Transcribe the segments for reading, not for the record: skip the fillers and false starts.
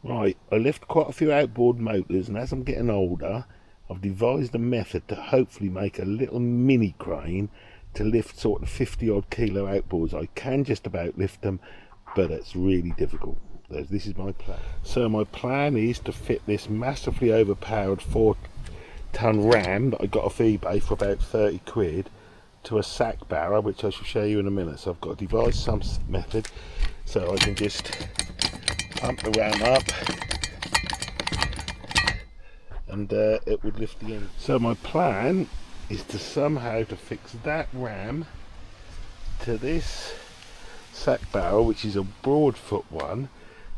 Right, I lift quite a few outboard motors, and as I'm getting older, I've devised a method to hopefully make a little mini crane to lift sort of 50 odd kilo outboards. I can just about lift them, but it's really difficult. This is my plan. So my plan is to fit this massively overpowered 4-ton ram that I got off eBay for about 30 quid to a sack barrow, which I shall show you in a minute. So I've got to devise some method so I can just pump the ram up and it would lift the end. So my plan is to somehow to fix that ram to this sack barrel, which is a Broadfoot one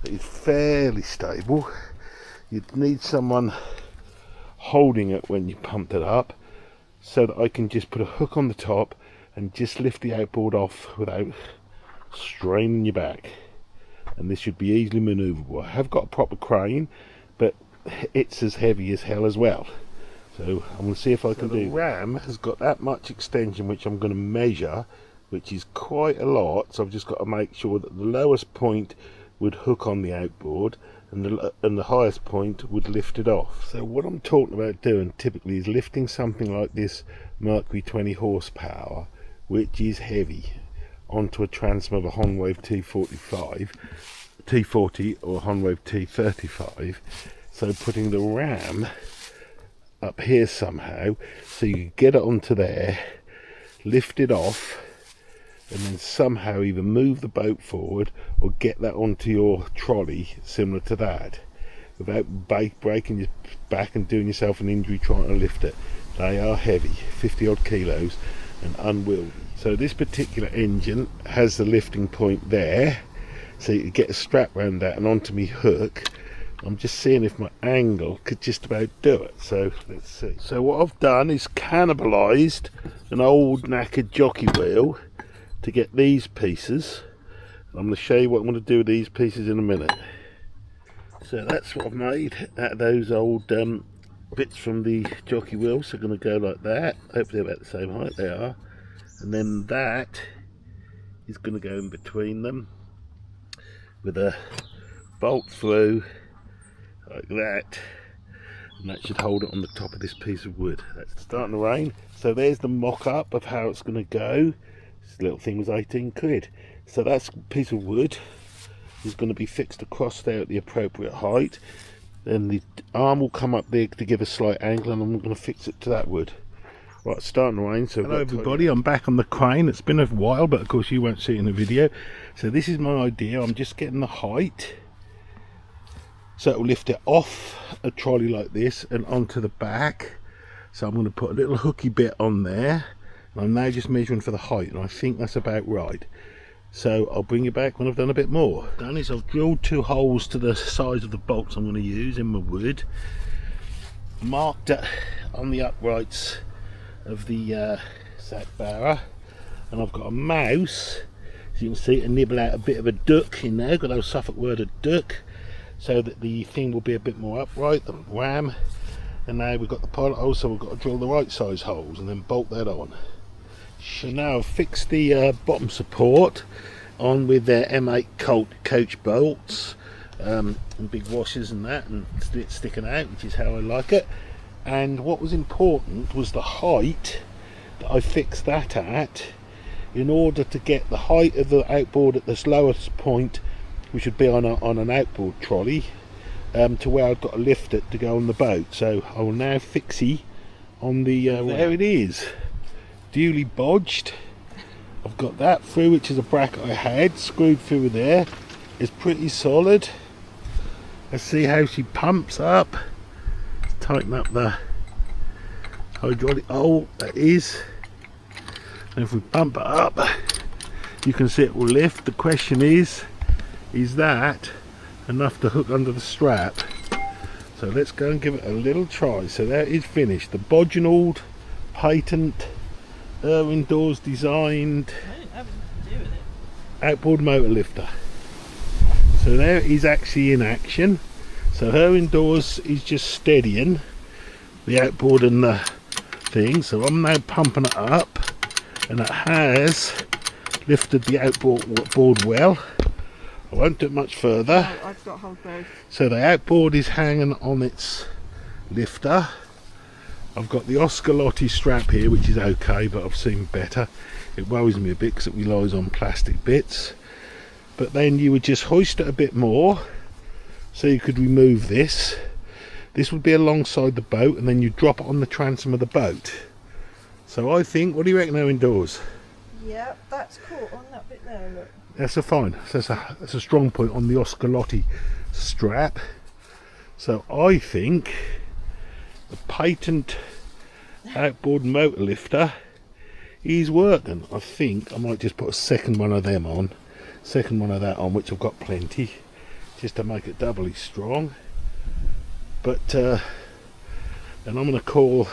that is fairly stable. You'd need someone holding it when you pumped it up so that I can just put a hook on the top and just lift the outboard off without straining your back. And this should be easily manoeuvrable. I have got a proper crane, but it's as heavy as hell as well. So I'm going to see if I can do. The ram has got that much extension, which I'm going to measure, which is quite a lot. So I've just got to make sure that the lowest point would hook on the outboard and the highest point would lift it off. So what I'm talking about doing typically is lifting something like this Mercury 20 horsepower, which is heavy, onto a transom of a Honwave T40 or Honwave T35. So putting the ram up here somehow so you get it onto there, lift it off, and then somehow either move the boat forward or get that onto your trolley similar to that without breaking your back and doing yourself an injury trying to lift it. They are heavy, 50 odd kilos, and unwieldy. So this particular engine has the lifting point there, so you get a strap around that and onto me hook. I'm just seeing if my angle could just about do it, so let's see. So what I've done is cannibalised an old knackered jockey wheel to get these pieces. I'm going to show you what I'm going to do with these pieces in a minute. So that's what I've made out of those old bits from the jockey wheel. So I'm going to go like that, hopefully about the same height they are, and then that is going to go in between them with a bolt through like that, and that should hold it on the top of this piece of wood. That's starting to rain. So there's the mock-up of how it's going to go. This little thing was 18 quid. So that's a piece of wood is going to be fixed across there at the appropriate height. Then the arm will come up there to give a slight angle, and I'm going to fix it to that wood. Right, it's starting to rain. So hello everybody, I'm back on the crane. It's been a while, but of course you won't see it in the video. So this is my idea. I'm just getting the height so it will lift it off a trolley like this and onto the back. So I'm going to put a little hooky bit on there, and I'm now just measuring for the height, and I think that's about right. So I'll bring you back when I've done a bit more. What I've done is I've drilled 2 holes to the size of the bolts I'm going to use in my wood, marked it on the uprights of the sack barrow, and I've got a mouse, as you can see, to nibble out a bit of a duck in there. Got those Suffolk word of duck, so that the thing will be a bit more upright, the ram. And now we've got the pilot hole, so we've got to drill the right size holes and then bolt that on. So now I've fixed the bottom support on with their M8 coach bolts, and big washers and that, and it sticking out, which is how I like it. And what was important was the height that I fixed that at, in order to get the height of the outboard at this lowest point, which would be on an outboard trolley, to where I've got to lift it to go on the boat. So I will now fixie on the there it is, duly bodged. I've got that through, which is a bracket I had screwed through there. It's pretty solid. Let's see how she pumps up. Let's tighten up the hydraulic. Oh, that is. And if we bump it up, you can see it will lift. The question is that enough to hook under the strap? So let's go and give it a little try. So that is finished. The Bodgenald patent Irwin Dawes designed outboard motor lifter. So there it is actually in action. So Irwin Dawes is just steadying the outboard and the thing. So I'm now pumping it up, and it has lifted the outboard well. I won't do it much further. No, I've got to hold both. So the outboard is hanging on its lifter. I've got the Oscalotti strap here, which is okay, but I've seen better. It worries me a bit because it relies on plastic bits. But then you would just hoist it a bit more, so you could remove this. This would be alongside the boat, and then you drop it on the transom of the boat. So I think, what do you reckon, Owen Dawes? Yeah, that's caught on that bit there, look. That's a fine. So that's a strong point on the Oscalotti strap. So I think the patent outboard motor lifter is working. I think I might just put a second one of them on, second one of that on, which I've got plenty, just to make it doubly strong. But then I'm going to call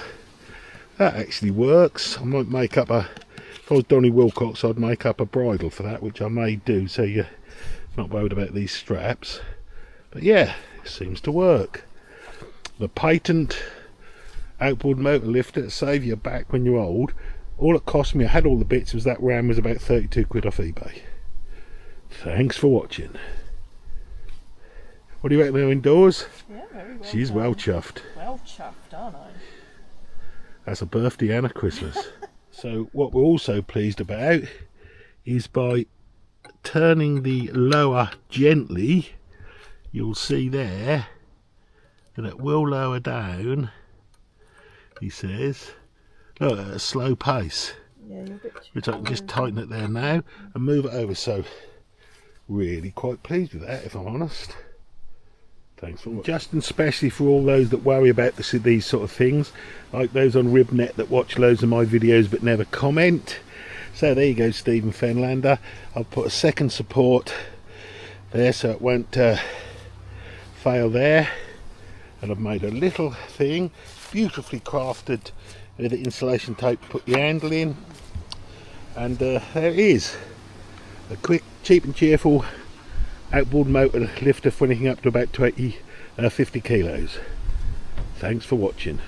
that actually works. I might make up a, if I was Donnie Wilcox, I'd make up a bridle for that, which I may do, so you're not worried about these straps. But yeah, it seems to work. The patent outboard motor lifter to save your back when you're old. All it cost me, I had all the bits, was that ram was about 32 quid off eBay. Thanks for watching. What do you reckon, Owen Dawes? Yeah, very well. She's done. well chuffed. Well chuffed, aren't I? That's a birthday and a Christmas. So what we're also pleased about is by turning the lower gently, you'll see there that it will lower down, he says, look, at a slow pace. Yeah, you're a bit too Which I can just tighten it there now and move it over. So really quite pleased with that, if I'm honest. Thanks for watching. Just and especially for all those that worry about these sort of things, like those on RibNet that watch loads of my videos but never comment. So there you go, Stephen Fenlander. I'll put a second support there so it won't fail there. And I've made a little thing, beautifully crafted with the insulation tape to put the handle in. And there it is. A quick, cheap and cheerful outboard motor lifter for anything up to about 50 kilos. Thanks for watching.